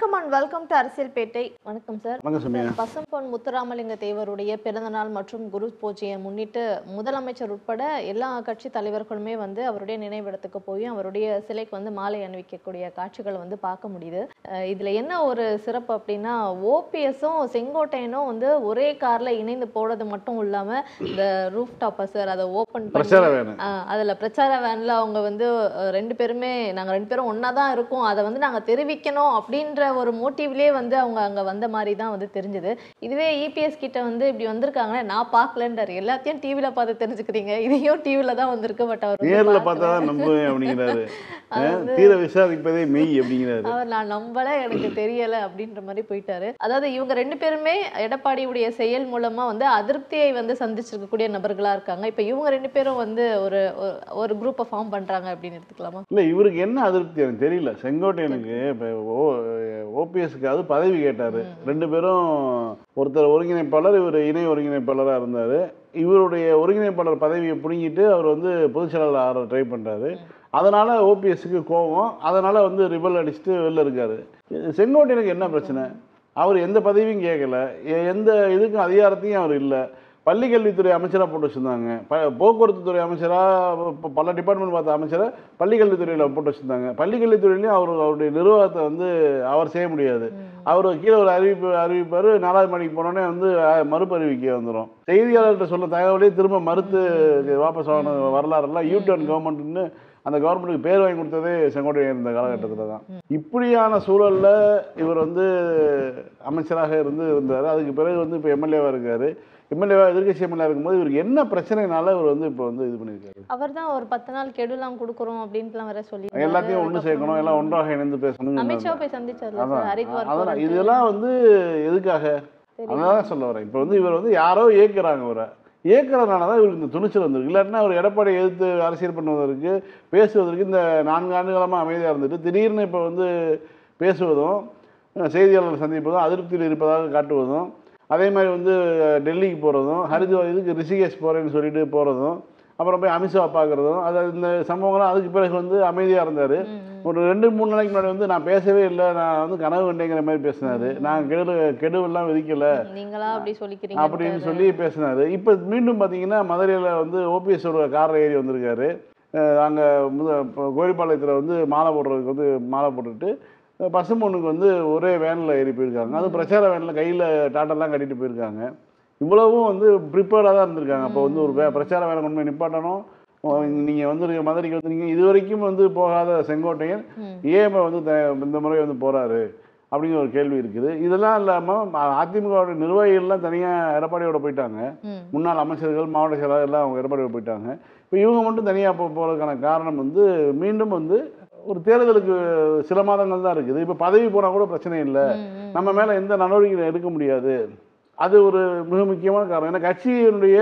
வணக்கம் and welcome to அரசியல் பேட்டை. வணக்கம் சார். பசும்பொன் முத்துராமலிங்க தேவருடைய பிறந்தநாள் மற்றும் குரு பூஜையை முன்னிட்டு முதலமைச்சர் உட்பட எல்லா கட்சி தலைவர்களுமே அவருடைய நினைவிடத்துக்கு போய் அவருடைய சிலைக்கு மாலை அணிவிக்கக்கூடிய காட்சிகளை பார்க்க முடியுது. இதுல என்ன ஒரு சிறப்பு அப்படின்னா, ஓபிஎஸும் செங்கோட்டையனும் ஒரே கார்ல இணைந்து போறது மட்டும் இல்லாம இந்த ரூஃப் டாப்பர் சார் அதை ஓபன் பண்ணி அதுல பிரச்சார வேன்ல அவங்க ரெண்டு பேருமே நாங்க ரெண்டு பேரும் ஒன்னா தான் இருக்கோம், அதை நாங்க தெரிவிக்கணும் அப்படின்ற ஒரு மோட்டிவ்லயே அவங்க அங்க வந்த மாதிரி தான் தெரிஞ்சது. இதுவே இபிஎஸ் கிட்ட இப்படி வந்திருக்காங்க, நான் பார்க்கலன்றாரு. எல்லாத்தையும் டிவில பார்த்து தெரிஞ்சுக்கிறீங்க, இதையும் டிவில தான் வந்திருக்கு, பட் அவர் நேர்ல பார்த்தா நம்புவேன் அப்படிங்கிறாரு. தீர விசாரிப்பதே மெய் அப்படிங்கிறாரு. அவர் நான் நம்பல, எனக்கு தெரியல அப்படின்ற மாதிரி போயிட்டாரு. அதாவது இவங்க ரெண்டு பேருமே எடப்பாடியுடைய செயல் மூலமா அதிருப்தியை சந்திச்சிருக்கக்கூடிய நபர்களா இருக்காங்க. இப்ப இவங்க ரெண்டு பேரும் ஒரு ஒரு குரூப்பை ஃபார்ம் பண்றாங்க அப்படின்னு எடுத்துக்கலாமா? இல்ல, இவருக்கு என்ன அதிருப்தி எனக்கு தெரியல. செங்கோட்டையனுக்கு ஓபிஎஸ்க்கு அது பதவி கேட்டாரு. ரெண்டு பேரும் ஒருத்தர் ஒருங்கிணைப்பாளர், இவர் இணை ஒருங்கிணைப்பாளராக இருந்தார். இவருடைய ஒருங்கிணைப்பாளர் பதவியை பிடுங்கிட்டு அவர் பொதுச் செயலாளர் ஆற ட்ரை பண்ணுறாரு. அதனால் ஓபிஎஸ்க்கு கோபம், அதனால் ரிபல் அடிச்சுட்டு வெளில இருக்காரு. செங்கோட்டையனுக்கு என்ன பிரச்சனை? அவர் எந்த பதவியும் கேட்கல, எந்த இதுக்கும் அதிகாரத்தையும் அவர் இல்லை. பள்ளிக்கல்வித்துறை அமைச்சராக போட்டு வச்சுருந்தாங்க, போக்குவரத்து துறை அமைச்சராக, பல டிபார்ட்மெண்ட் பார்த்த அமைச்சரை பள்ளிக்கல்வித்துறையில் போட்டு வச்சுருந்தாங்க. பள்ளிக்கல்வித்துறையிலையும் அவருடைய நிர்வாகத்தை அவர் செய்ய முடியாது. அவர் கீழே ஒரு அறிவிப்பார், 4வது மணிக்கு போனோடனே மறுப்பு அறிவிக்க வந்துடும். செய்தியாளர்கிட்ட சொன்ன தகவலே திரும்ப மறுத்து வாபஸ் ஆன வரலாறுலாம் யூடர்ன் கவர்மெண்ட்னு அந்த கவர்மெண்ட்டுக்கு பேர் வாங்கி கொடுத்ததே செங்கோட்டையன் இருந்த காலகட்டத்தில் தான். இப்படியான சூழலில் இவர் அமைச்சராக இருந்தார். அதுக்கு பிறகு இப்போ எம்எல்ஏவாக இருக்கார். எம்எல்ஏவாக எதிர்கட்சி எம்எல்ஏ இருக்கும்போது இவருக்கு என்ன பிரச்சனைனால இவர் இப்போ இது பண்ணியிருக்காரு. அவர் தான் ஒரு 10 நாள் கெடுலாம் கொடுக்குறோம் அப்படின்ட்டுலாம் வேற சொல்லி எல்லாத்தையும் ஒன்று சேர்க்கணும், எல்லாம் ஒன்றாக இணைந்து பேசணும். அமித்ஷா போய் சந்திச்சாரு. அதான் இதெல்லாம் எதுக்காக, அதான் சொல்ல வரேன். இப்போ இவர் யாரோ ஏற்கிறாங்க, அவரை ஏற்கிறதுனால தான் இவருக்கு இந்த துணிச்சல் வந்திருக்கு. இல்லாட்டினா அவர் எடப்பாடி எதிர்த்து அரசியல் பண்ணுவதற்கு பேசுவதற்கு இந்த 4 ஆண்டுகாலமாக அமைதியாக இருந்துட்டு திடீர்னு இப்போ பேசுவதும் செய்தியாளர்கள் சந்திப்பதும் அதிருப்தியில் இருப்பதாக காட்டுவதும், அதே மாதிரி டெல்லிக்கு போகிறதும், ஹரித்வார் இதுக்கு ரிஷிகேஷ் போகிறேன்னு சொல்லிட்டு போகிறதும், அப்புறம் போய் அமித்ஷா பார்க்குறதும், அது இந்த சம்பவங்கள்லாம் அதுக்கு பிறகு அமைதியாக இருந்தார். ஒரு 2-3 நாளைக்கு முன்னாடி நான் பேசவே இல்லை, நான் கனவு கண்டேங்கிற மாதிரி பேசினார். நான் கெடுவெல்லாம் விதிக்கலை அப்படின்னு சொல்லி பேசினார். இப்போ மீண்டும் பார்த்தீங்கன்னா மதுரையில் ஓபிஎஸோட காரில் ஏறி வந்திருக்காரு. அங்கே கோரிப்பாளையத்தில் மாலை போடுறதுக்கு மாலை போட்டுட்டு பசும்பொண்ணுக்கு ஒரே வேனில் ஏறி போயிருக்காங்க. அது பிரச்சார வேனில் கையில் டாட்டெல்லாம் கட்டிட்டு போயிருக்காங்க. இவ்வளவும் ப்ரிப்பேர்டாக தான் இருந்திருக்காங்க. அப்போ ஒரு பிரச்சார வேலை கொண்டு போய் நிப்பாட்டணும், நீங்கள் மதுரைக்கு வந்துருக்கீங்க, இது வரைக்கும் போகாத செங்கோட்டையன் ஏன் இந்த முறை போகிறாரு அப்படிங்கிற ஒரு கேள்வி இருக்குது. இதெல்லாம் இல்லாமல் அதிமுகவோட நிர்வாகிகள்லாம் தனியாக எடப்பாடியோட போயிட்டாங்க. முன்னாள் அமைச்சர்கள், மாவட்ட செயலாளர் எல்லாம் அவங்க எடப்பாடியோட போயிட்டாங்க. இப்போ இவங்க மட்டும் தனியாக போகிறதுக்கான காரணம் மீண்டும் ஒரு தேர்தலுக்கு சில மாதங்கள் தான் இருக்குது. இப்போ பதவி போனால் கூட பிரச்சனை இல்லை, நம்ம மேலே எந்த நடவடிக்கை எடுக்க முடியாது. அது ஒரு மிக முக்கியமான காரணம். ஏன்னா கட்சியினுடைய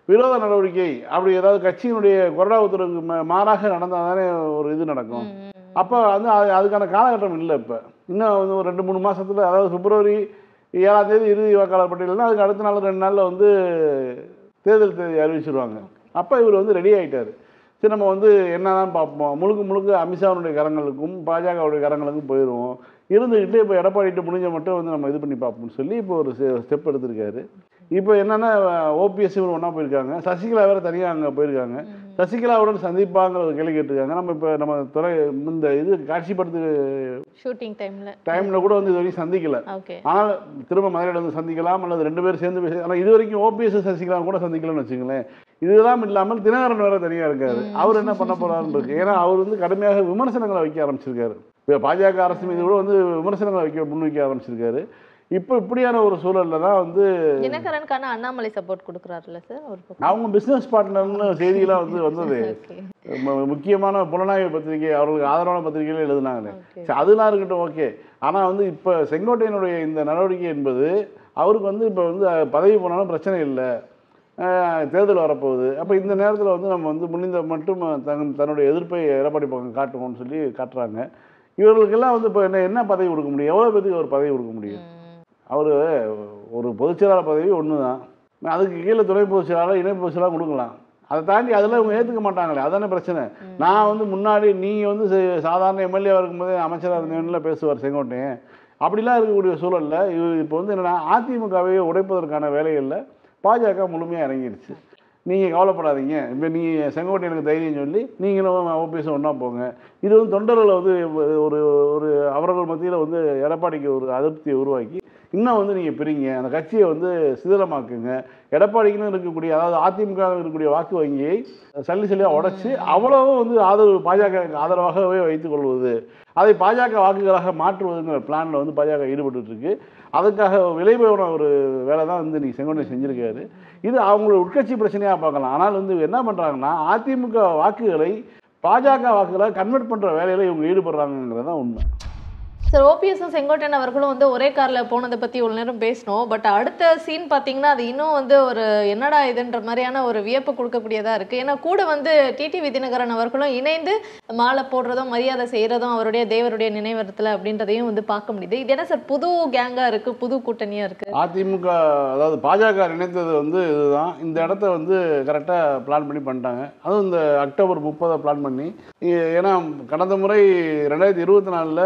விரோத நடவடிக்கை அப்படி ஏதாவது கட்சியினுடைய கொறடா உத்தரவுக்கு மாறாக நடந்தால் தானே ஒரு இது நடக்கும். அப்போ அதுக்கான காலகட்டம் இல்லை. இப்போ இன்னும் ஒரு 2-3 மாதத்தில், அதாவது பிப்ரவரி 7ஆம் தேதி இறுதி வாக்காளர் பட்டியல்னா அதுக்கு அடுத்த நாள் 2 நாளில் தேர்தல் தேதி அறிவிச்சிருவாங்க. அப்போ இவர் ரெடி ஆகிட்டார். சரி, நம்ம என்னதான் பார்ப்போம், முழுக்க அமித்ஷாவுடைய கரங்களுக்கும் பாஜகவுடைய கரங்களுக்கும் போயிடுவோம், இருந்துக்கிட்டு இப்போ எடப்பாடிட்டு முடிஞ்ச மட்டும் நம்ம இது பண்ணி பார்ப்போம்னு சொல்லி இப்போ ஒரு ஸ்டெப் எடுத்திருக்காரு. இப்போ என்னென்னா ஓபிஎஸ் இவர் ஒன்றா போயிருக்காங்க, சசிகலா வேறு தனியாக அங்கே போயிருக்காங்க. சசிகலாவுடன் சந்திப்பாங்கிற ஒரு கேள்வி கேட்டிருக்காங்க. நம்ம துறை இந்த இது காட்சிப்படுத்து ஷூட்டிங் டைமில் கூட இது வரைக்கும் சந்திக்கலை. ஆனால் திரும்ப மதுரையில் சந்திக்கலாம், அல்லது 2 பேரும் சேர்ந்து பேச. ஆனால் இது வரைக்கும் ஓபிஎஸ் சசிகலா கூட சந்திக்கலன்னு வச்சுங்களேன். இதெல்லாம் இல்லாமல் தினகரன் வேறு தனியாக இருக்காரு. அவர் என்ன பண்ண போகிறாருன்னு இருக்கு. ஏன்னா அவர் கடுமையாக விமர்சனங்களை வைக்க ஆரம்பிச்சிருக்காரு. இப்போ பாஜக அரசு மீது கூட விமர்சனங்களை முன்வைக்க ஆரம்பிச்சிருக்காரு. இப்போ இப்படியான ஒரு சூழல்ல தான் தினகரனுக்கான அண்ணாமலை சப்போர்ட் கொடுக்குறாருல்ல சார். அவங்க பிஸ்னஸ் பார்ட்னர்னு செய்தியெல்லாம் வந்தது. முக்கியமான புலனாய்வு பத்திரிகை, அவர்களுக்கு ஆதரவான பத்திரிகைகளே எழுதுனாங்களே, அதெல்லாம் இருக்கட்டும், ஓகே. ஆனால் இப்போ செங்கோட்டையனுடைய இந்த நடவடிக்கை என்பது அவருக்கு இப்போ பதவி போனாலும் பிரச்சனை இல்லை, தேர்தல் வரப்போகுது. அப்போ இந்த நேரத்தில் நம்ம முடிந்த மட்டும் தன்னுடைய எதிர்ப்பை எடப்பாடி பக்கம் காட்டுவோம்னு சொல்லி காட்டுறாங்க. இவர்களுக்கெல்லாம் இப்போ என்ன பதவி கொடுக்க முடியும், எவ்வளோ பேருக்கு ஒரு பதவி கொடுக்க முடியும்? அவர் ஒரு பொதுச்செயலாளர் பதவி ஒன்று தான், அதுக்கு கீழே துணை பொதுச்செயலாளர், இணை பொதுச்செயலாளர் கொடுக்கலாம். அதை தாண்டி அதெல்லாம் இவங்க ஏற்றுக்க மாட்டாங்களே, அதானே பிரச்சனை. நான் முன்னாடி நீங்கள் சாதாரண எம்எல்ஏவாக இருக்கும்போதே அமைச்சராக இருந்தேன்ல பேசுவார் செங்கோட்டையன். அப்படிலாம் இருக்கக்கூடிய சூழலில் இப்போ வந்து என்னென்னா அதிமுகவை உடைப்பதற்கான வேலைகளில் பாஜக முழுமையாக இறங்கிடுச்சு. நீங்கள் கவலைப்படாதீங்க, இப்போ நீங்கள் செங்கோட்டையனுக்கு தைரியம் சொல்லி நீங்களும் ஓபிஎஸ் ஒன்றா போங்க. இது வந்து தொண்டர்களை வந்து ஒரு ஒரு அவர்கள் மத்தியில் வந்து எடப்பாடிக்கு ஒரு அதிருப்தியை உருவாக்கி இன்னும் வந்து நீங்கள் பிரிங்க, அந்த கட்சியை வந்து சிதிலமாக்குங்க. எடப்பாடிக்குன்னு இருக்கக்கூடிய, அதாவது அதிமுக இருக்கக்கூடிய வாக்கு வங்கியை சல்லியாக உடைச்சி அவ்வளவும் வந்து ஆதரவு பாஜக ஆதரவாகவே வைத்துக் கொள்வது, அதை பாஜக வாக்குகளாக மாற்றுவதுங்கிற பிளானில் வந்து பாஜக ஈடுபட்டுருக்கு. அதுக்காக விளைபோன ஒரு வேலை தான் வந்து நீங்கள் செங்கோட்டையன் செஞ்சுருக்காரு. இது அவங்களோட உட்கட்சி பிரச்சனையாக பார்க்கலாம். ஆனால் வந்து என்ன பண்ணுறாங்கன்னா அதிமுக வாக்குகளை பாஜக வாக்குகளாக கன்வெர்ட் பண்ணுற வேலையில் இவங்க ஈடுபடுறாங்கிறது தான் உண்மை. சார், ஓபிஎஸும் செங்கோட்டையன் அவர்களும் வந்து ஒரே காரில் போனதை பற்றி ஒரு நேரம் பேசணும். பட் அடுத்த சீன் பார்த்தீங்கன்னா அது இன்னும் வந்து ஒரு என்னடா இதுன்ற மாதிரியான ஒரு வியப்பு கொடுக்கக்கூடியதாக இருக்குது. ஏன்னா கூட வந்து டிடிவி தினகரன் அவர்களும் இணைந்து மாலை போடுறதும் மரியாதை செய்கிறதும் அவருடைய தேவருடைய நினைவரத்தில் அப்படின்றதையும் வந்து பார்க்க முடியுது. இது என்ன சார் புது கேங்காக இருக்குது, புது கூட்டணியாக இருக்குது? அதிமுக அதாவது பாஜக நினைத்தது வந்து இதுதான். இந்த இடத்த வந்து கரெக்டாக பிளான் பண்ணி பண்ணிட்டாங்க. அதுவும் இந்த அக்டோபர் 30 பிளான் பண்ணி. ஏன்னா கடந்த முறை 2024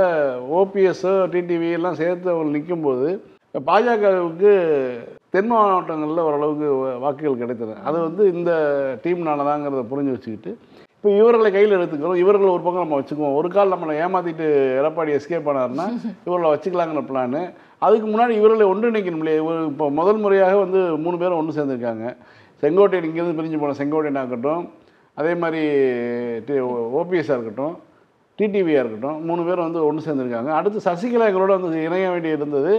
ஓபிஎஸ் டிடிவி எல்லாம் சேர்த்து அவங்க நிற்கும்போது பாஜகவுக்கு தென் மாவட்டங்களில் ஓரளவுக்கு வாக்குகள் கிடைத்தது. அது வந்து இந்த டீம்னாலதாங்கிறத புரிஞ்சு வச்சுக்கிட்டு இப்போ இவர்களை கையில் எடுத்துக்கிறோம். இவர்களை ஒரு பக்கம் நம்ம வச்சுக்குவோம். ஒரு கால் நம்மளை ஏமாற்றிட்டு எடப்பாடி எஸ்கேப் பண்ணாருன்னா இவர்களை வச்சுக்கலாங்கிற பிளான். அதுக்கு முன்னாடி இவர்களை ஒன்றிணைக்கணும் இல்லையா? இப்போ முதல் முறையாக வந்து 3 பேரும் ஒன்று சேர்ந்துருக்காங்க. செங்கோட்டையன் இங்கேருந்து பிரிஞ்சு போன செங்கோட்டையனாக இருக்கட்டும், அதே மாதிரி ஓபிஎஸ்ஸாக இருக்கட்டும், டிடிவியாக இருக்கட்டும், 3 பேரும் வந்து ஒன்று சேர்ந்துருக்காங்க. அடுத்து சசிகலா எங்களோட வந்து இணைய வேண்டி இருந்தது,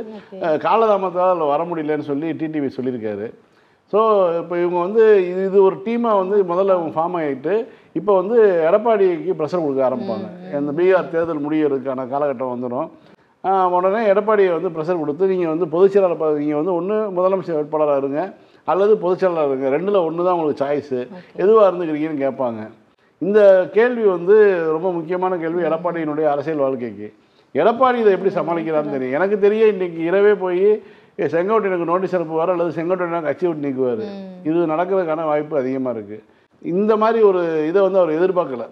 காலதாமத்தால் வர முடியலன்னு சொல்லி டிடிவி சொல்லியிருக்காரு. ஸோ இப்போ இவங்க வந்து இது ஒரு டீமாக வந்து முதல்ல அவங்க ஃபார்ம் ஆகிட்டு இப்போ வந்து எடப்பாடிக்கு ப்ரெஷர் கொடுக்க ஆரம்பிப்பாங்க. இந்த பீகார் தேர்தல் முடியறதுக்கான காலகட்டம் வந்துடும். உடனே எடப்பாடியை வந்து ப்ரெஷர் கொடுத்து நீங்கள் வந்து பொதுச்செயலாளர், நீங்கள் வந்து ஒன்று முதலமைச்சர் வேட்பாளராக இருங்க அல்லது பொதுச்செயலாளர் இருங்க, 2ல் ஒன்று தான் உங்களுக்கு சாய்ஸு, எதுவாக இருந்துக்கிறீங்கன்னு கேட்பாங்க. இந்த கேள்வி வந்து ரொம்ப முக்கியமான கேள்வி எடப்பாடியினுடைய அரசியல் வாழ்க்கைக்கு. எடப்பாடி இதை எப்படி சமாளிக்கிறான்னு தெரியும். எனக்கு தெரிய இன்றைக்கி இரவே போய் செங்கோட்டையனுக்கு நோட்டீஸ் அனுப்புவார் அல்லது செங்கோட்டையனுக்கு கட்சி விட்டு நீக்குவார். இது நடக்கிறதுக்கான வாய்ப்பு அதிகமாக இருக்குது. இந்த மாதிரி ஒரு இதை வந்து அவர் எதிர்பார்க்கலை.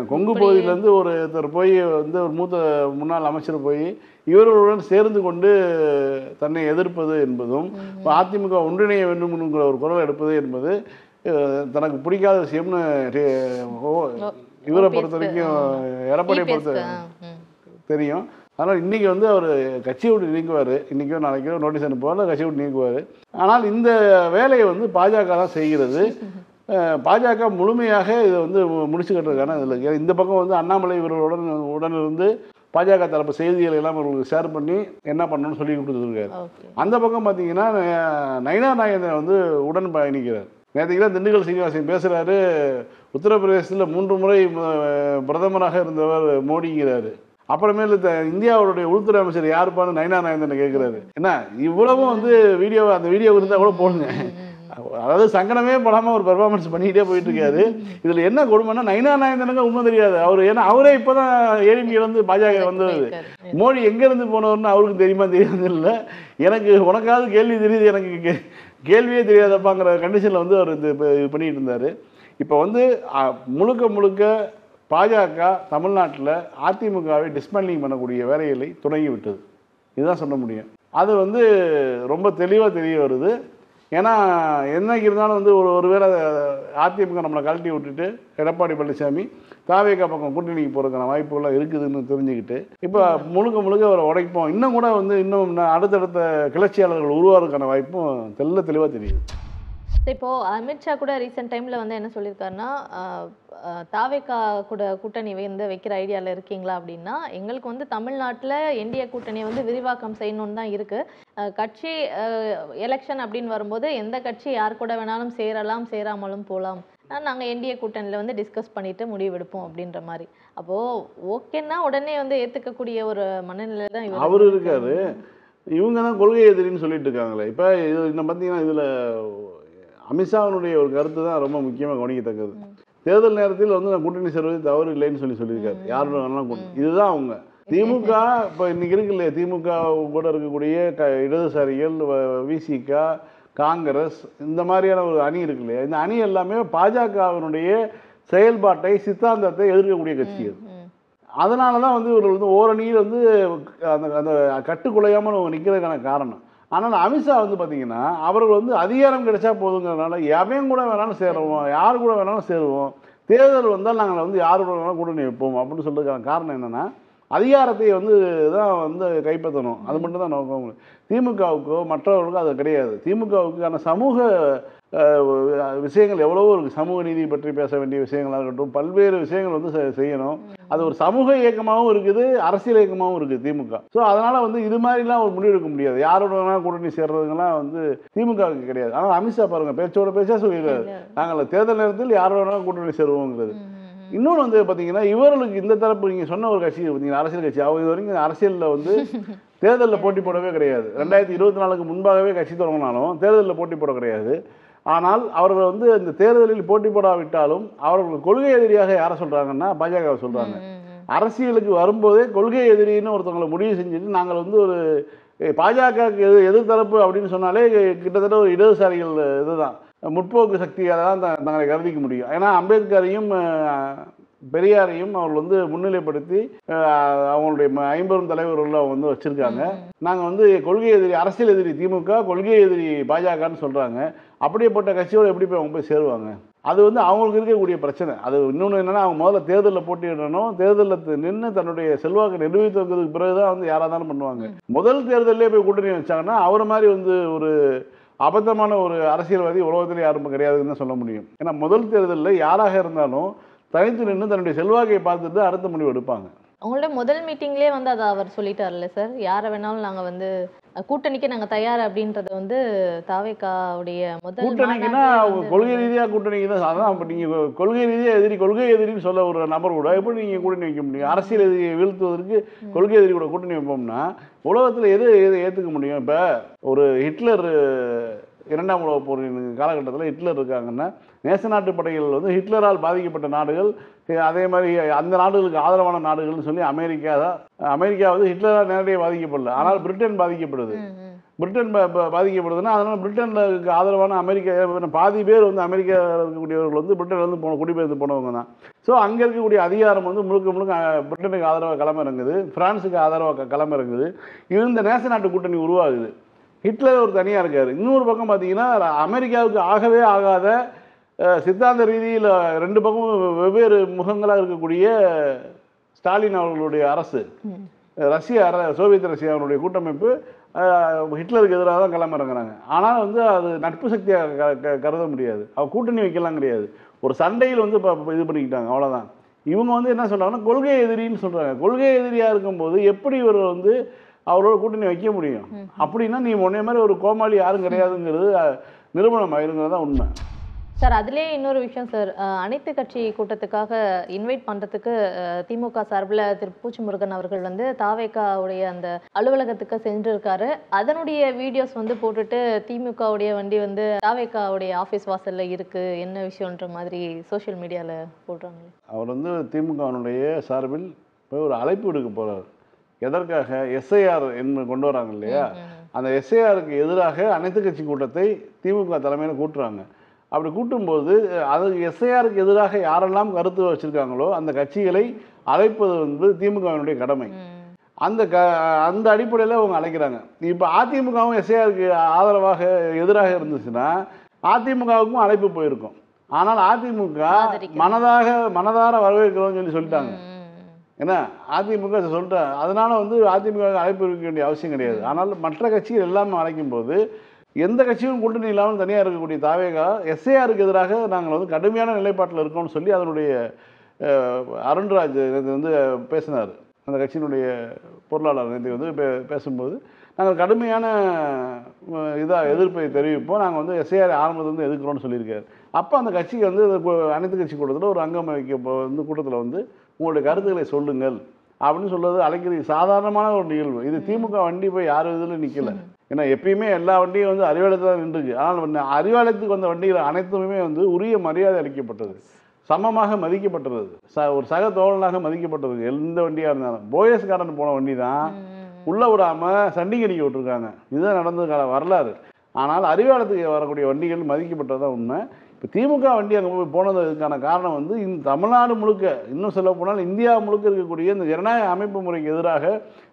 கொங்கு பகுதியிலேருந்து ஒருத்தர் போய் வந்து ஒரு மூத்த முன்னாள் அமைச்சர் போய் இவர்களுடன் சேர்ந்து கொண்டு தன்னை எதிர்ப்பது என்பதும் அதிமுக ஒன்றிணைய வேண்டும் என்கிற ஒரு குரல் எடுப்பது என்பது தனக்கு பிடிக்காத விஷயம்னு இவரை பொறுத்த வரைக்கும், எடப்பாடியை பொறுத்த தெரியும். அதனால் இன்றைக்கி வந்து அவர் கட்சியை விட்டு நீக்குவார். இன்றைக்கோ நாளைக்கோ நோட்டீஸ் அனுப்புவார், கட்சியை விட்டு நீக்குவார். ஆனால் இந்த வேலையை வந்து பாஜக தான் செய்கிறது. பாஜக முழுமையாக இதை வந்து முடிச்சுக்கிறதுக்கான இதில் இந்த பக்கம் வந்து அண்ணாமலை உடனிருந்து பாஜக தரப்பு செய்திகளை எல்லாம் அவர்களுக்கு ஷேர் பண்ணி என்ன பண்ணணும்னு சொல்லி கொடுத்துருக்காரு. அந்த பக்கம் பார்த்தீங்கன்னா நயினா நாகேந்திரன் வந்து உடன் பயணிக்கிறார். நேற்றுக்கு தான் திண்டுக்கல் சீனிவாசன் பேசுகிறாரு, உத்தரப்பிரதேசத்தில் 3 முறை பிரதமராக இருந்தவர் மோடிங்கிறாரு. அப்புறமேல இந்தியாவுடைய உள்துறை அமைச்சர் யாருப்பான்னு நயினா நாகேந்திரன் கேட்குறாரு. என்ன இவ்வளவும் வந்து அந்த வீடியோ இருந்தால் கூட போடுங்க. அதாவது சங்கடமே படாமல் ஒரு பெர்ஃபார்மன்ஸ் பண்ணிக்கிட்டே போயிட்டு இருக்காரு. இதில் என்ன கொடுமைன்னா நயினா நாகேந்திரனுக்கு உண்மை தெரியாது அவர். ஏன்னா அவரே இப்போ தான் ஏடிஎம்கேலேருந்து பாஜக வந்தது. மோடி எங்கேருந்து போனவர்னு அவருக்கு தெரியுமா தெரியாது இல்லை. எனக்கு உனக்காவது கேள்வி தெரியுது, எனக்கு கேள்வியே தெரியாதப்பாங்கிற கண்டிஷனில் வந்து அவர் இது பண்ணிகிட்டு இருந்தார். இப்போ வந்து முழுக்க பாஜக தமிழ்நாட்டில் அதிமுகவை டிஸ்மேண்டிங் பண்ணக்கூடிய வேலைகளை தொடங்கிவிட்டது. இதுதான் சொல்ல முடியும். அது வந்து ரொம்ப தெளிவாக தெரிய வருது. ஏன்னா என்னைக்கு இருந்தாலும் வந்து ஒருவேளை அதிமுக நம்மளை கழட்டி விட்டுட்டு எடப்பாடி பழனிசாமி தாவேகா பக்கம் கூட்டணிக்கு போகிறதுக்கான வாய்ப்புகள்லாம் இருக்குதுன்னு தெரிஞ்சுக்கிட்டு இப்போ முழுக்க அவரை உடைப்போம். இன்னும் கூட வந்து இன்னும் அடுத்தடுத்த கிளர்ச்சியாளர்கள் உருவாகிறதுக்கான வாய்ப்பும் தெளிவாக தெரியுது. இப்போ அமித்ஷா கூட ரீசெண்ட் டைம்ல வந்து என்ன சொல்லியிருக்காருன்னா, தாவேகா கூட கூட்டணி வந்து வைக்கிற ஐடியாவில் இருக்கீங்களா அப்படின்னா, எங்களுக்கு வந்து தமிழ்நாட்டில் என்டிஏ கூட்டணியை வந்து விரிவாக்கம் செய்யணும்னு தான் இருக்கு. கட்சி எலெக்ஷன் அப்படின்னு வரும்போது எந்த கட்சி யார் கூட வேணாலும் சேரலாம், சேராமலும் போகலாம். நாங்கள் என்டிஏ கூட்டணியில் வந்து டிஸ்கஸ் பண்ணிட்டு முடிவெடுப்போம் அப்படின்ற மாதிரி. அப்போ ஓகேன்னா உடனே வந்து ஏற்றுக்கக்கூடிய ஒரு மனநிலை தான் அவர் இருக்காரு. இவங்க தான் கொள்கை எதிரின்னு சொல்லிட்டு இருக்காங்களே. இப்போ இது பார்த்தீங்கன்னா இதில் அமித்ஷாவினுடைய ஒரு கருத்து தான் ரொம்ப முக்கியமாக கவனிக்கத்தக்கது. தேர்தல் நேரத்தில் வந்து நான் கூட்டணி சேர்வது தவறு இல்லைன்னு சொல்லியிருக்காரு. யாரும் வேணாலும் இதுதான் அவங்க திமுக இப்போ இன்னைக்கு இருக்கு இல்லையா, திமுக கூட இருக்கக்கூடிய இடதுசாரிகள், விசிக, காங்கிரஸ், இந்த மாதிரியான ஒரு அணி இருக்கு இல்லையா, இந்த அணி எல்லாமே பாஜகவினுடைய செயல்பாட்டை சித்தாந்தத்தை எதிர்க்கக்கூடிய கட்சி. அது அதனால தான் வந்து இவர் வந்து ஓரணியில் வந்து அந்த அந்த கட்டுக்குலையாமல் நிற்கிறதுக்கான காரணம். ஆனால் அமித்ஷா வந்து பார்த்தீங்கன்னா அவர்கள் வந்து அதிகாரம் கிடைச்சா போதுங்கிறதுனால எவன் கூட வேணாலும் சேருவோம், யார் கூட வேணாலும் சேருவோம், தேர்தல் வந்தால் நாங்கள் வந்து யார் கூட வேணாலும் கூட்டணி வைப்போம் அப்படின்னு சொல்றதுக்கான காரணம் என்னென்னா அதிகாரத்தை வந்து தான் வந்து கைப்பற்றணும். அது மட்டும் தான் நோக்கம். திமுகவுக்கோ மற்றவர்களுக்கோ அது கிடையாது. திமுகவுக்கான சமூக விஷயங்கள் எவ்வளவோ இருக்குது. சமூக நீதி பற்றி பேச வேண்டிய விஷயங்களாக இருக்கட்டும், பல்வேறு விஷயங்கள் வந்து செய்யணும். அது ஒரு சமூக இயக்கமாகவும் இருக்குது, அரசியல் இயக்கமாகவும் இருக்குது திமுக. ஸோ அதனால் வந்து இது மாதிரிலாம் ஒரு முடிவு எடுக்க முடியாது. யாரோட வேணால் கூட்டணி சேர்றதுங்கெல்லாம் வந்து திமுகவுக்கு கிடையாது. ஆனால் அமித்ஷா பாருங்க பேச்சோட பேச்சா சொல்லிடுறாரு, நாங்கள் தேர்தல் நேரத்தில் யாரோட வேணாலும் கூட்டணி சேருவோங்கிறது. இன்னொன்று வந்து பார்த்தீங்கன்னா இவர்களுக்கு இந்த தரப்பு நீங்கள் சொன்ன ஒரு கட்சி பார்த்தீங்கன்னா அரசியல் கட்சி, அவங்க இது வரைக்கும் அரசியலில் வந்து தேர்தலில் போட்டி போடவே கிடையாது. 2024க்கு முன்பாகவே கட்சி தொடங்கினாலும் தேர்தலில் போட்டி போட கிடையாது. ஆனால் அவர்கள் வந்து இந்த தேர்தலில் போட்டி போடாவிட்டாலும் அவர்கள் கொள்கை எதிரியாக யாரை சொல்கிறாங்கன்னா பாஜகவை சொல்கிறாங்க. அரசியலுக்கு வரும்போதே கொள்கை எதிரின்னு ஒருத்தவங்களை முடிவு செஞ்சுட்டு நாங்கள் வந்து ஒரு பாஜகவுக்கு எதிர்த்தரப்பு அப்படின்னு சொன்னாலே கிட்டத்தட்ட ஒரு இடதுசாரிகள் இதுதான், முற்போக்கு சக்தியாக தான் தங்களை கருதிக்க முடியும். ஏன்னா அம்பேத்கரையும் பெரியாரையும் அவர்கள் வந்து முன்னிலைப்படுத்தி அவங்களுடைய 50 தலைவர்கள் அவங்க வந்து வச்சுருக்காங்க. நாங்கள் வந்து கொள்கை எதிரி, அரசியல் எதிரி திமுக, கொள்கை எதிரி பாஜகன்னு சொல்கிறாங்க. அப்படியேப்பட்ட கட்சியோடு எப்படி போய் அவங்க போய் சேருவாங்க? அது வந்து அவங்களுக்கு இருக்கக்கூடிய பிரச்சனை. அது இன்னொன்று என்னென்னா அவங்க முதல்ல தேர்தலில் போட்டியிடணும், தேர்தலில் நின்று தன்னுடைய செல்வாக்கு நிரூபித்து வைக்கிறதுக்கு பிறகு தான் வந்து யாராக தானே பண்ணுவாங்க. முதல் தேர்தலே போய் கூட்டணி வச்சாங்கன்னா அவரை மாதிரி வந்து ஒரு அபத்தமான ஒரு அரசியல்வாதி உலகத்தில் யாரும் கிடையாதுன்னு தான் சொல்ல முடியும். ஏன்னா முதல் தேர்தலில் யாராக இருந்தாலும் தனித்து நின்று தன்னுடைய செல்வாக்கை பார்த்துட்டு அடுத்த முடிவு எடுப்பாங்க. அவங்களோட முதல் மீட்டிங்லேயே வந்து அதை அவர் சொல்லிட்டார்ல சார், யாரை வேணாலும் நாங்கள் வந்து கூட்டணிக்கு நாங்கள் தயார் அப்படின்றது வந்து தாவேகாவுடைய முதல் கூட்டணிக்குன்னா கொள்கை ரீதியாக கூட்டணிக்கு தான். அதான் இப்போ நீங்கள் கொள்கை ரீதியாக எதிரி, கொள்கை எதிரின்னு சொல்ல ஒரு நபர் கூட எப்படி நீங்கள் கூட்டணி வைக்க முடியும்? அரசியல் எதிரியை வீழ்த்துவதற்கு கொள்கை எதிரி கூட கூட்டணி வைப்போம்னா உலகத்தில் எது ஏற்றுக்க முடியும்? இப்போ ஒரு ஹிட்லர் 2ஆம் உலகப் போரின் காலகட்டத்தில் ஹிட்லர் இருக்காங்கன்னா நேச நாட்டு படைகள் வந்து ஹிட்லரால் பாதிக்கப்பட்ட நாடுகள், அதே மாதிரி அந்த நாடுகளுக்கு ஆதரவான நாடுகள்னு சொல்லி அமெரிக்கா வந்து ஹிட்லரால் நேரடியாக பாதிக்கப்படல, ஆனால் பிரிட்டன் பாதிக்கப்படுது. பிரிட்டன் பாதிக்கப்படுதுன்னா அதனால் பிரிட்டனுக்கு ஆதரவான அமெரிக்கா பாதி பேர் வந்து அமெரிக்காவில் இருக்கக்கூடியவர்கள் வந்து பிரிட்டன் வந்து குடிபெயர்ந்து போனவங்க தான். ஸோ அங்கே இருக்கக்கூடிய அதிகாரம் வந்து முழுக்க பிரிட்டனுக்கு ஆதரவாக களமிறங்குது, பிரான்ஸுக்கு ஆதரவாக களமிறங்குது. இந்த நேச நாட்டு கூட்டணி உருவாகுது. ஹிட்லர் ஒரு தனியாக இருக்கார். இன்னொரு பக்கம் பார்த்தீங்கன்னா அமெரிக்காவுக்கு ஆகவே ஆகாத சித்தாந்த ரீதியில் 2 பக்கமும் வெவ்வேறு முகங்களாக இருக்கக்கூடிய ஸ்டாலின் அவர்களுடைய அரசு, சோவியத் ரஷ்யாவுடைய கூட்டமைப்பு ஹிட்லருக்கு எதிராக தான் களமிறங்குறாங்க. ஆனால் வந்து அது நட்பு சக்தியாக கருத முடியாது. அவ கூட்டணி வைக்கலாம் கிடையாது. ஒரு சண்டையில் வந்து இது பண்ணிக்கிட்டாங்க, அவ்வளோதான். இவங்க வந்து என்ன சொல்கிறாங்கன்னா கொள்கை எதிரின்னு சொல்கிறாங்க. கொள்கை எதிரியாக இருக்கும்போது எப்படி இவர் வந்து அவரோட கூட்டணி வைக்க முடியும்? அப்படின்னா நீ உன்னைய மாதிரி ஒரு கோமாளி யாரும் கிடையாதுங்கிறது நிரூபணம் ஆயிருங்கிறது தான் உண்மை சார். அதுலேயே இன்னொரு விஷயம் சார், அனைத்து கட்சி கூட்டத்துக்காக இன்வைட் பண்ணுறதுக்கு திமுக சார்பில் திரு பூச்சி முருகன் அவர்கள் வந்து தாவேகாவுடைய அந்த அலுவலகத்துக்கு சென்றிருக்காரு. அதனுடைய வீடியோஸ் வந்து போட்டுட்டு திமுகவுடைய வண்டி வந்து தாவேகாவுடைய ஆஃபீஸ் வாசலில் இருக்குது, என்ன விஷயன்ற மாதிரி சோஷியல் மீடியாவில் போடுறாங்க. அவர் வந்து திமுகவினுடைய சார்பில் போய் ஒரு அழைப்பு விடுக்க போகிறார். எதற்காக? எஸ்ஐஆர் என்று கொண்டு வராங்க இல்லையா, அந்த எஸ்ஐஆருக்கு எதிராக அனைத்து கட்சி கூட்டத்தை திமுக தலைமையில் கூட்டுறாங்க. அப்படி கூட்டும்போது அது எஸ்ஐஆருக்கு எதிராக யாரெல்லாம் கருத்து வச்சுருக்காங்களோ அந்த கட்சிகளை அழைப்பது வந்து திமுகவினுடைய கடமை. அந்த அடிப்படையில் அவங்க அழைக்கிறாங்க. இப்போ அதிமுகவும் எஸ்ஐஆருக்கு ஆதரவாக எதிராக இருந்துச்சுன்னா அதிமுகவுக்கும் அழைப்பு போயிருக்கும். ஆனால் அதிமுக மனதார வரவேற்கிறோம்னு சொல்லிட்டாங்க. ஏன்னா அதிமுக சொல்லிட்டாங்க. அதனால வந்து அதிமுக அழைப்பு இருக்க வேண்டிய அவசியம் கிடையாது. ஆனால் மற்ற கட்சிகள் எல்லாமே அழைக்கும் போது எந்த கட்சியும் கூட்டணி இல்லாமல் தனியாக இருக்கக்கூடிய தாவேகா எஸ்ஐஆருக்கு எதிராக நாங்கள் வந்து கடுமையான நிலைப்பாட்டில் இருக்கோம்னு சொல்லி அதனுடைய அருண்ராஜ் வந்து பேசினார். அந்த கட்சியினுடைய பொருளாளர் வந்து பேசும்போது நாங்கள் கடுமையான எதிர்ப்பை தெரிவிப்போம், நாங்கள் வந்து எஸ்ஐஆர் ஆரம்பத்துலேருந்து எதிர்க்கிறோன்னு சொல்லியிருக்காரு. அப்போ அந்த கட்சிக்கு வந்து அனைத்து கட்சி கூட்டத்தில் ஒரு அங்கம் வைக்க கூட்டத்தில் வந்து உங்களுடைய கருத்துக்களை சொல்லுங்கள் அப்படின்னு சொல்றது அழைக்கிறது சாதாரணமான ஒரு நிகழ்வு. இது திமுக வண்டி போய் யார் இதில் நிற்கல. ஏன்னா எப்பயுமே எல்லா வண்டியும் வந்து அறிவாலயத்தில் தான் நின்றுருக்கு. ஆனால் அறிவாலயத்துக்கு வந்த வண்டிகள் அனைத்துமே வந்து உரிய மரியாதை அளிக்கப்பட்டது, சமமாக மதிக்கப்பட்டது, ஒரு சக தோழனாக மதிக்கப்பட்டது. எந்த வண்டியாக இருந்தாலும் போயஸ் கார்டன் போன வண்டி தான் உள்ளே விடாமல் சண்டிகடிக்க விட்டுருக்காங்க. இதுதான் நடந்ததுக்கான வரலாறு. ஆனால் அறிவாலயத்துக்கு வரக்கூடிய வண்டிகள் மதிக்கப்பட்டது தான் உண்மை. இப்போ திமுக வண்டி அங்கே போய் போனதுக்கான காரணம் வந்து இந்த தமிழ்நாடு முழுக்க, இன்னும் சொல்ல போனால் இந்தியா முழுக்க இருக்கக்கூடிய இந்த ஜனநாயக அமைப்பு முறைக்கு எதிராக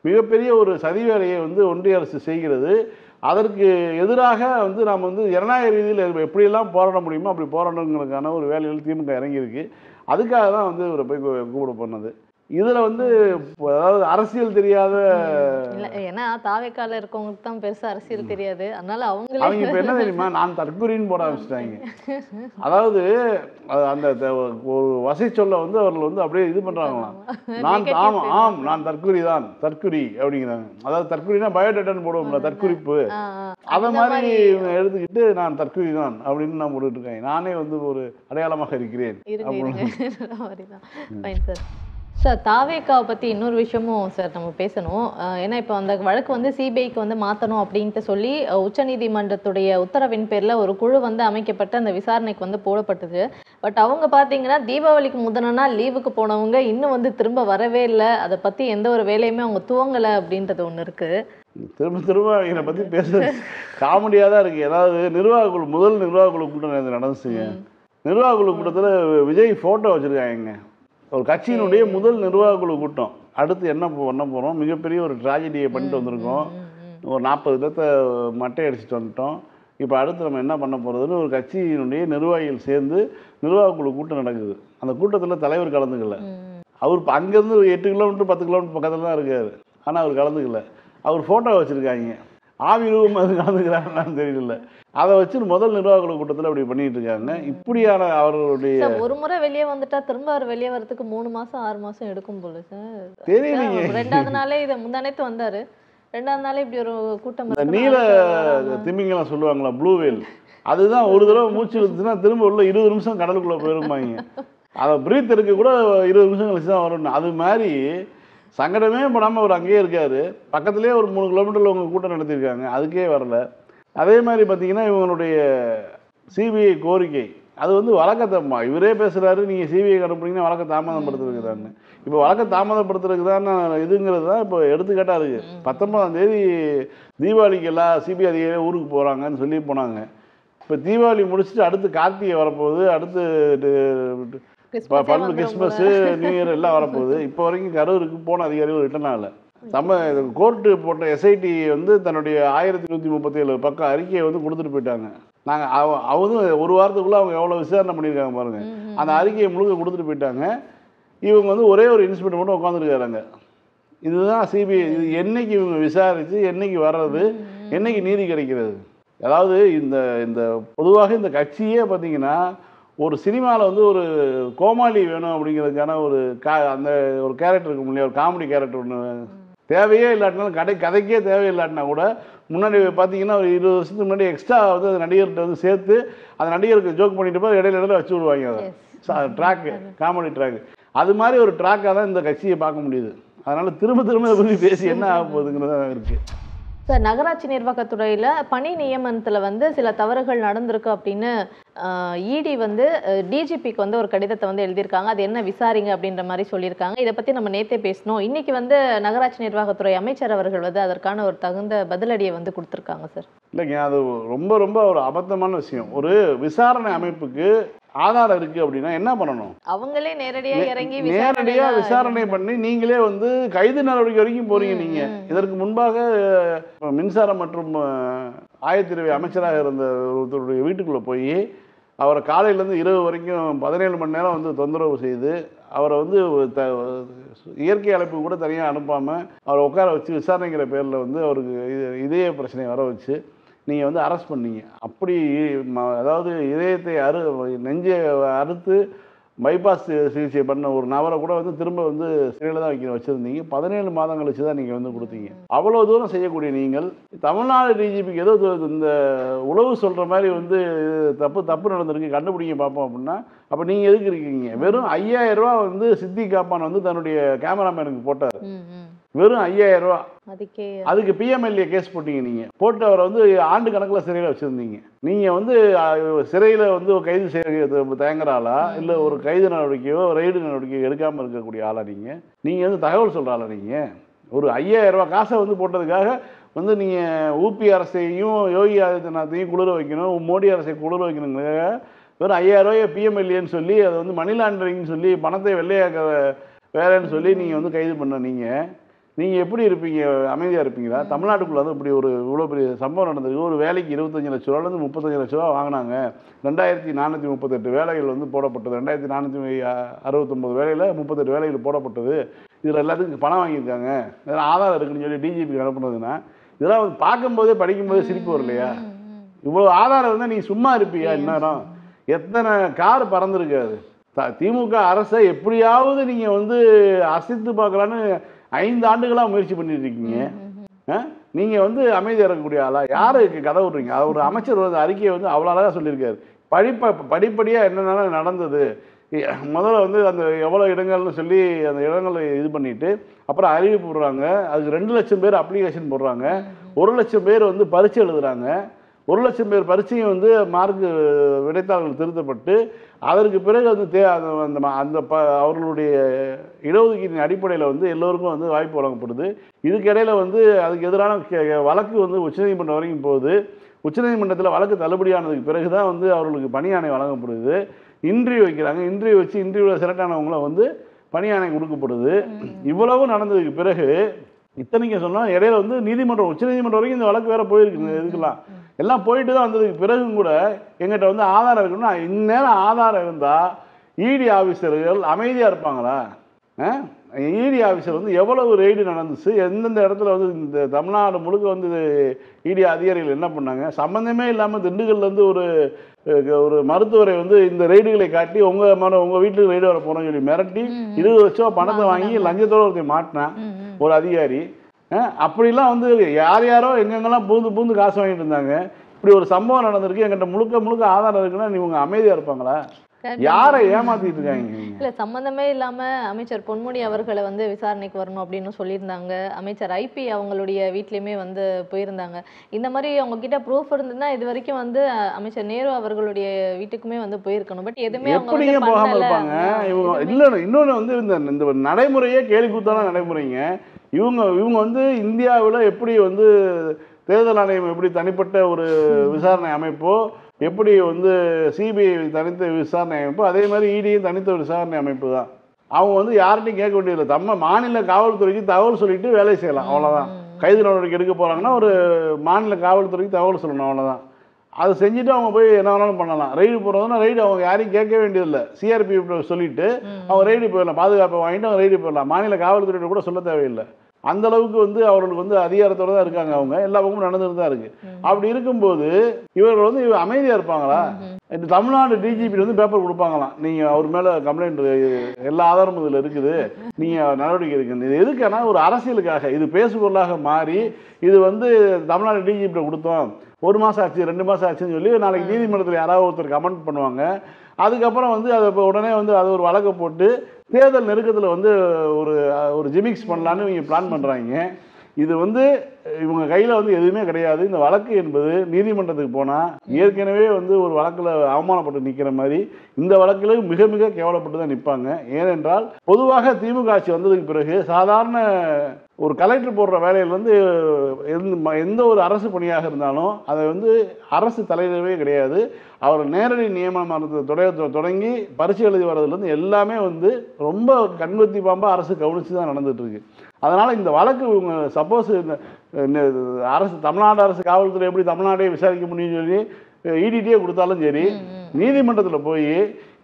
மிகப்பெரிய ஒரு சதி வேலையை வந்து ஒன்றிய அரசு செய்கிறது. அதற்கு எதிராக வந்து நாம் வந்து ஜனநாயக ரீதியில் எப்படியெல்லாம் போராட முடியுமோ அப்படி போராடணுங்கிறதுக்கான ஒரு வேலையில் திமுக இறங்கியிருக்கு. அதுக்காக தான் வந்து இவரை போய் கூப்பிட பண்ணது. இதுல வந்து அதாவது அரசியல் தெரியாத இல்ல, ஏன்னா தாவேக்கால இருக்கவங்களுக்கு தான் பெருசா அரசியல் தெரியாது, அதனால அவங்க அவங்களே இப்ப என்ன தெரியுமா, நான் தற்குறின்னு போட ஆரம்பிச்சிட்டாங்க. அதாவது அந்த ஒரு வசை சொல்ல வந்து அவர்கள் வந்து அப்படியே இது பண்றாங்களாம். நான் தற்குறி தான், தற்குறி அப்படிங்கிறாங்க. அதாவது தற்குறினா பயோடேட்டான்னு போடுவோம்ல, தற்குறிப்பு, அத மாதிரி இவங்க எடுத்துக்கிட்டு நான் தற்குறி தான் அப்படின்னு நான் போட்டுட்டு இருக்கேன். நானே வந்து ஒரு அடையாளமாக இருக்கிறேன் சார். சார், தாவேக்காவை பற்றி இன்னொரு விஷயமும் சார் நம்ம பேசணும். ஏன்னா இப்போ அந்த வழக்கு வந்து சிபிஐக்கு வந்து மாற்றணும் அப்படின்ட்டு சொல்லி உச்சநீதிமன்றத்துடைய உத்தரவின் பேரில் ஒரு குழு வந்து அமைக்கப்பட்டு அந்த விசாரணைக்கு வந்து போடப்பட்டது. பட் அவங்க பார்த்தீங்கன்னா தீபாவளிக்கு முதன நாள் லீவுக்கு போனவங்க இன்னும் வந்து திரும்ப வரவே இல்லை, அதை பற்றி எந்த ஒரு வேலையுமே அவங்க துவங்கலை அப்படின்றது ஒன்று இருக்குது. திரும்ப என்னை பற்றி பேச காமெடியாக தான் இருக்குது. ஏதாவது நிர்வாகக்குழு, முதல் நிர்வாகக்குழு கூட்டம் நடந்துச்சுங்க. நிர்வாகக்குழு கூட்டத்தில் விஜய் ஃபோட்டோ வச்சுருக்காங்க. ஒரு கட்சியினுடைய முதல் நிர்வாக குழு கூட்டம். அடுத்து என்ன பண்ண போகிறோம், மிகப்பெரிய ஒரு ட்ராஜடியை பண்ணிட்டு வந்திருக்கோம். ஒரு 40 பேர்த்த மட்டை அடிச்சுட்டு வந்துட்டோம். இப்போ அடுத்து நம்ம என்ன பண்ண போகிறதுன்னு ஒரு கட்சியினுடைய நிர்வாகிகள் சேர்ந்து நிர்வாக குழு கூட்டம் நடக்குது. அந்த கூட்டத்தில் தலைவர் கலந்துக்கல. அவர் அங்கேருந்து 8 கிலோமீட்டர் 10 கிலோமீட்டர் பக்கத்தில் தான் இருக்கார். ஆனால் அவர் கலந்துக்கல. அவர் ஃபோட்டோ வச்சுருக்காங்க. ஆவி ரூபம் அது கலந்துக்கிறாங்கன்னு தெரியல. அதை வச்சு முதல் நிர்வாக கூட்டத்தில் அப்படி பண்ணிட்டு இருக்காங்க. இப்படியான அவர்களுடைய ஒரு முறை வெளியே வந்துட்டா திரும்ப அவர் வெளியே வரதுக்கு 3 மாசம் 6 மாசம் எடுக்கும் போல சார். தெரியலீங்க. 2வது நாளே இதை முந்தானேத்து வந்தாரு, 2வது நாளே இப்படி ஒரு கூட்டம். நீல திமிங்கலம் சொல்லுவாங்களா, ப்ளூ வேல், அதுதான் ஒரு தடவை மூச்சு இருந்துச்சுன்னா திரும்ப உள்ள 20 நிமிஷம் கடலுக்குள்ள போயிருப்பாங்க. அதை பிரீத் எடுக்க கூட 20 நிமிஷம் கழிச்சு தான் வரணும். அது மாதிரி சங்கடமே படாமல் அவர் அங்கேயே இருக்காரு. பக்கத்துலேயே ஒரு 3 கிலோமீட்டரில் அவங்க கூட்டம் நடத்தியிருக்காங்க, அதுக்கே வரல. அதே மாதிரி பார்த்தீங்கன்னா இவங்களுடைய சிபிஐ கோரிக்கை அது வந்து வழக்கத்தம்மா இவரே பேசுகிறாரு, நீங்கள் சிபிஐ அனுப்புனீங்கன்னா வழக்கை தாமதப்படுத்துறதுக்குதான்னு. இப்போ வழக்கை தாமதப்படுத்துறதுக்கு தான் இதுங்கிறது தான் இப்போ எடுத்துக்காட்டாக இருக்குது. 19ஆம் தேதி தீபாவளிக்கு எல்லாம் சிபிஐ அதிகாரிகள் ஊருக்கு போகிறாங்கன்னு சொல்லி போனாங்க. இப்போ தீபாவளி முடிச்சுட்டு அடுத்து கார்த்திகை வரப்போகுது, அடுத்து கிறிஸ்மஸ்ஸு, நியூ இயர் எல்லாம் வரப்போகுது. இப்போ வரைக்கும் கரூருக்கு போன அதிகாரிகள் ரிட்டர்ன் ஆகலை. நம்ம கோர்ட்டு போட்ட எஸ்ஐடி வந்து தன்னுடைய 1137 பக்கம் அறிக்கையை வந்து கொடுத்துட்டு போயிட்டாங்க. நாங்கள் அவங்க ஒரு வாரத்துக்குள்ளே அவங்க எவ்வளோ விசாரணை பண்ணியிருக்காங்க பாருங்கள். அந்த அறிக்கையை முழுக்க கொடுத்துட்டு போயிட்டாங்க. இவங்க வந்து ஒரே ஒரு இன்ஸ்பெக்டர் மட்டும் உட்காந்துருக்காங்க. இதுதான் சிபிஐ. இது என்னைக்கு இவங்க விசாரித்து என்னைக்கு வர்றது, என்னைக்கு நீதி கிடைக்கிறது? அதாவது இந்த பொதுவாக இந்த கட்சியே பார்த்தீங்கன்னா ஒரு சினிமாவில் வந்து ஒரு கோமாளி வேணும் அப்படிங்கிறதுக்கான அந்த ஒரு கேரக்டர் இருக்கு இல்லையா, ஒரு காமெடி கேரக்டர் ஒன்று தேவையே இல்லாட்டினாலும் கதைக்கே தேவையில்லாட்டினா கூட முன்னாடி பார்த்தீங்கன்னா ஒரு 20 வருஷத்துக்கு முன்னாடி எக்ஸ்ட்ரா வந்து அந்த நடிகர்கிட்ட வந்து சேர்த்து அந்த நடிகருக்கு ஜோக் பண்ணிட்டு போய் இடையில வச்சு விடுவாங்க. அதை ட்ராக்கு, காமெடி ட்ராக்கு, அது மாதிரி ஒரு ட்ராக்காக தான் இந்த கட்சியை பார்க்க முடியுது. அதனால் திரும்ப இதை பற்றி பேசி என்ன ஆக போகுதுங்கிறது தான் இருக்குது. சார், நகராட்சி நிர்வாகத்துறையில் பணி நியமனத்தில் வந்து சில தவறுகள் நடந்திருக்கு அப்படின்னு இடி வந்து டிஜிபிக்கு வந்து ஒரு கடிதத்தை வந்து எழுதியிருக்காங்க. அது என்ன விசாரிங்க அப்படின்ற மாதிரி சொல்லியிருக்காங்க. இதை பற்றி நம்ம நேற்றே பேசணும். இன்னைக்கு வந்து நகராட்சி நிர்வாகத்துறை அமைச்சர் அவர்கள் வந்து அதற்கான ஒரு தகுந்த பதிலடியை வந்து கொடுத்துருக்காங்க சார். இல்லைங்க, அது ரொம்ப ஒரு அபத்தமான விஷயம். ஒரு விசாரணை அமைப்புக்கு ஆதாரம் இருக்கு அப்படின்னா என்ன பண்ணணும்? அவங்களே நேரடியா இறங்கி விசாரணை பண்ணி நீங்களே வந்து கைது நடவடிக்கை வரைக்கும் போறீங்க. நீங்க இதற்கு முன்பாக மின்சாரம் மற்றும் ஆயத்திரவை அமைச்சராக இருந்த ஒருத்தருடைய வீட்டுக்குள்ள போய் அவரை காலையிலேருந்து இரவு வரைக்கும் 17 மணி நேரம் வந்து தொந்தரவு செய்து அவரை வந்து இயற்கை அழைப்பு கூட தனியாக அனுப்பாமல் அவரை உட்கார வச்சு விசாரணைங்கிற பேரில் வந்து அவருக்கு இதய பிரச்சனை வர வச்சு நீங்கள் வந்து அரெஸ்ட் பண்ணீங்க. அப்படி அதாவது இதயத்தை நெஞ்சை அறுத்து பைபாஸ் சிகிச்சை பண்ண ஒரு நபரை கூட வந்து திரும்ப வந்து சிறையில் தான் வச்சுருந்தீங்க. 17 மாதம் கழிச்சு தான் நீங்கள் வந்து கொடுத்தீங்க. அவ்வளோ தூரம் செய்யக்கூடிய நீங்கள் தமிழ்நாடு டிஜிபிக்கு ஏதோ இந்த உளவு சொல்கிற மாதிரி வந்து தப்பு நடந்திருக்கு கண்டுபிடிங்க பார்ப்போம் அப்படின்னா அப்போ நீங்கள் எதுக்கு இருக்கீங்க? வெறும் 5000 ரூபா வந்து சித்தி காப்பான் வந்து தன்னுடைய கேமராமேனுக்கு போட்டார். வெறும் 5000 ரூபா. அதுக்கு பிஎம்எல்ஏ கேஸ் போட்டீங்க. நீங்கள் போட்டு அவரை வந்து ஆண்டு கணக்கில் சிறையில் வச்சுருந்தீங்க. நீங்கள் வந்து சிறையில் வந்து கைது செய்ய தயங்குற ஆளா, இல்லை ஒரு கைது நடவடிக்கையோ ரெய்டு நடவடிக்கையோ எடுக்காமல் இருக்கக்கூடிய ஆளா? நீங்கள் வந்து தகவல் சொல்கிற ஆளா? நீங்கள் ஒரு 5000 ரூபா காசை வந்து போட்டதுக்காக வந்து நீங்கள் ஊபி அரசையும் யோகி ஆதித்யநாத்தையும் குளிர வைக்கணும், மோடி அரசை குளிர வைக்கணுங்கிறதுக்காக வெறும் 5000 ரூபாயை பிஎம்எல்ஏன்னு சொல்லி அதை வந்து மணி லாண்டரிங்னு சொல்லி பணத்தை வெள்ளையாக்க வேலைன்னு சொல்லி நீங்கள் வந்து கைது பண்ண நீங்கள் எப்படி இருப்பீங்க? அமைதியாக இருப்பீங்களா? தமிழ்நாட்டுக்குள்ள வந்து இப்படி ஒரு இவ்வளோ பெரிய சம்பவம் நடந்திருக்கு. ஒரு வேலைக்கு 25 லட்ச ரூபாலேருந்து 35 லட்ச ரூபா வாங்கினாங்க. 2438 வேலைகள் வந்து போடப்பட்டது. 2469 வேலையில் 38 வேலைகள் போடப்பட்டது. இதில் எல்லாத்துக்கும் பணம் வாங்கியிருக்காங்க, இதெல்லாம் ஆதாரம் இருக்குன்னு சொல்லி டிஜிபிக்கு அனுப்புனதுன்னா இதெல்லாம் வந்து பார்க்கும்போதே படிக்கும்போதே சிரிப்பு வரலையா? இவ்வளோ ஆதாரம் இருந்தால் நீ சும்மா இருப்பியா? இந்நேரம் எத்தனை கார் பறந்துருக்காது. திமுக அரசை எப்படியாவது நீங்கள் வந்து அசைத்து பார்க்கலான்னு 5 ஆண்டுகளாக முயற்சி பண்ணிட்டு இருக்கீங்க. நீங்கள் வந்து அமைதியாக இருக்கக்கூடிய ஆளா? யாருக்கு கதை விட்றீங்க? ஒரு அமைச்சர் வந்து அறிக்கையை வந்து அவ்வளோ அழகாக சொல்லியிருக்காரு. படிப்படியாக என்னென்ன நடந்தது, முதல்ல வந்து அந்த எவ்வளோ இடங்கள்னு சொல்லி அந்த இடங்களை இது பண்ணிவிட்டு அப்புறம் அறிவிப்பு போடுறாங்க. அதுக்கு 2 லட்சம் பேர் அப்ளிகேஷன் போடுறாங்க. 1 லட்சம் பேர் வந்து பரீட்சை எழுதுகிறாங்க. 1 லட்சம் பேர் பரீட்சையும் வந்து மார்க்கு விடைத்தாள்கள் திருத்தப்பட்டு அதற்கு பிறகு வந்து அந்த அவர்களுடைய இடஒதுக்கீட்டின் அடிப்படையில் வந்து எல்லோருக்கும் வந்து வாய்ப்பு வழங்கப்படுது. இதுக்கிடையில் வந்து அதுக்கு எதிரான வழக்கு வந்து உச்சநீதிமன்றம் வரைக்கும் போகுது. உச்சநீதிமன்றத்தில் வழக்கு தள்ளுபடியானதுக்கு பிறகு தான் வந்து அவர்களுக்கு பணி ஆணை வழங்கப்படுது. இன்டர்வியூ வைக்கிறாங்க. இன்டர்வியூ வச்சு இன்டர்வியூவில் செலக்ட் ஆனவங்கள வந்து பணி ஆணை கொடுக்கப்படுது. இவ்வளவு நடந்ததுக்கு பிறகு இத்தனைக்கு சொன்னால் இடையில வந்து நீதிமன்றம் உச்சநீதிமன்றம் வரைக்கும் இந்த வழக்கு வேறு போயிருக்கு. இதுக்கெல்லாம் எல்லாம் போயிட்டு தான் வந்ததுக்கு பிறகும் கூட எங்கிட்ட வந்து ஆதாரம் இருக்குன்னா இந்நேரம் ஆதாரம் இருந்தால் இடி ஆஃபீஸர்கள் அமைதியாக இருப்பாங்களா? இடி ஆஃபீஸர் வந்து எவ்வளவு ரெய்டு நடந்துச்சு, எந்தெந்த இடத்துல வந்து இந்த தமிழ்நாடு முழுக்க வந்து இடி அதிகாரிகள் என்ன பண்ணாங்க? சம்மந்தமே இல்லாமல் திண்டுக்கல்லேருந்து ஒரு மருத்துவரை வந்து இந்த ரெய்டுகளை காட்டி உங்கள் வீட்டுக்கு ரெய்டு வர போகிறோம்னு சொல்லி மிரட்டி 20 லட்சம் பணத்தை வாங்கி லஞ்சத்தோடு ஒருத்தர் மாட்டினான் ஒரு அதிகாரி. அப்படிலாம் வந்து யாரோ எங்கெங்கெல்லாம் பூந்து காசு வாங்கிட்டு இருந்தாங்க. இப்படி ஒரு சம்பவம் நடந்திருக்கு, எங்கிட்ட முழுக்க ஆதாரம் இருக்குன்னா இவங்க அமைதியாக இருப்பாங்களா? யாரை ஏமாத்திட்டு இருக்காங்க? இல்ல சம்பந்தமே இல்லாம அமைச்சர் பொன்முடி அவர்களை வந்து விசாரணைக்கு வரணும் அப்படின்னு சொல்லியிருந்தாங்க. அமைச்சர் ஐபி அவங்களுடைய வீட்லயுமே வந்து போயிருந்தாங்க. இந்த மாதிரி அவங்க கிட்ட ப்ரூஃப் இருந்ததுன்னா இது வரைக்கும் வந்து அமைச்சர் நேரு அவர்களுடைய வீட்டுக்குமே வந்து போயிருக்கணும். பட் எதுவுமே எப்படிங்க போகாம இருப்பாங்க இவங்க? இல்ல இன்னொன்னு வந்து இந்த நடைமுறையே கேலிக்கூத்தான நடைமுறைங்க. இவங்க வந்து இந்தியாவில் எப்படி வந்து தேர்தல் ஆணையம் எப்படி தனிப்பட்ட ஒரு விசாரணை அமைப்போ, எப்படி வந்து சிபிஐ தனித்த விசாரணை அமைப்பு, அதே மாதிரி இடியும் தனித்த விசாரணை அமைப்பு தான். அவங்க வந்து யார்கிட்டையும் கேட்க வேண்டியதில்லை. மாநில காவல்துறைக்கு தகவல் சொல்லிட்டு வேலை செய்யலாம், அவ்வளோதான். கைது நடவடிக்கை எடுக்க போகிறாங்கன்னா ஒரு மாநில காவல்துறைக்கு தகவல் சொல்லணும், அவ்வளோதான். அதை செஞ்சுட்டு அவங்க போய் என்ன வேணாலும் பண்ணலாம். ரெய்டு போகிறதுனா ரெய்டு அவங்க யாரையும் கேட்க வேண்டியதில்லை. சிஆர்பி சொல்லிட்டு அவங்க ரெய்டு போயிடலாம், பாதுகாப்பை வாங்கிட்டு அவங்க ரெய்டு போயிடலாம். மாநில காவல்துறையிட்ட கூட சொல்ல தேவையில்லை. அந்த அளவுக்கு வந்து அவர்களுக்கு வந்து அதிகாரத்தோடு தான் இருக்காங்க. அவங்க எல்லா பக்கமும் நடந்துட்டு தான் இருக்கு. அப்படி இருக்கும்போது இவர்கள் வந்து அமைதியாக இருப்பாங்களா? இந்த தமிழ்நாடு டிஜிபி வந்து பேப்பர் கொடுப்பாங்களாம், நீங்கள் அவர் மேலே கம்ப்ளைண்ட் எல்லா ஆதாரமும் இதில் இருக்குது, நீங்கள் நடவடிக்கை இருக்குன்னு. இது எதுக்கான ஒரு அரசியலுக்காக இது பேசுபொருளாக மாறி இது வந்து தமிழ்நாடு டிஜிபிட்ட கொடுத்தோம், 1 மாதம் ஆச்சு 2 மாதம் ஆச்சுன்னு சொல்லி நாளைக்கு நீதிமன்றத்தில் யாராவது ஒருத்தர் கமெண்ட் பண்ணுவாங்க. அதுக்கப்புறம் வந்து அதை உடனே வந்து அது ஒரு வழக்கை போட்டு தேர்தல் நெருக்கத்தில் வந்து ஒரு ஜிமிக்ஸ் பண்ணலான்னு இவங்க பிளான் பண்ணுறாங்க. இது வந்து இவங்க கையில் வந்து எதுவுமே கிடையாது. இந்த வழக்கு என்பது நீதிமன்றத்துக்கு போனால் ஏற்கனவே வந்து ஒரு வழக்கில் அவமானப்பட்டு நிற்கிற மாதிரி இந்த வழக்கில் மிக மிக கேவலப்பட்டு தான் நிற்பாங்க. ஏனென்றால் பொதுவாக திமுக ஆட்சி வந்ததுக்கு பிறகு சாதாரண ஒரு கலெக்டர் போடுற வேலையில் வந்து எந்த ஒரு அரசு பணியாக இருந்தாலும் அதை வந்து அரசு தலையிடவே கிடையாது. அவர் நேரடி நியமனம் தொடங்கி பரீட்சை எழுதி வர்றதுலேருந்து எல்லாமே வந்து ரொம்ப கண்கொத்தி பாம்பாக அரசு கவனித்து தான் நடந்துட்டு இருக்கு. அதனால் இந்த வழக்கு இவங்க சப்போஸ் அரசு தமிழ்நாடு அரசு காவல்துறை எப்படி தமிழ்நாடே விசாரிக்க முடியும்னு சொல்லி இடிடியே கொடுத்தாலும் சரி, நீதிமன்றத்தில் போய்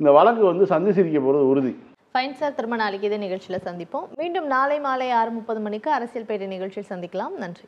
இந்த வழக்கு வந்து சந்தி சிரிக்க போகிறது உறுதி. ஃபைன் சார், திரும்ப நாளைக்கு இதே நிகழ்ச்சியில் சந்திப்போம். மீண்டும் நாளை மாலை 6:30 மணிக்கு அரசியல் பேட்டை நிகழ்ச்சியில் சந்திக்கலாம். நன்றி.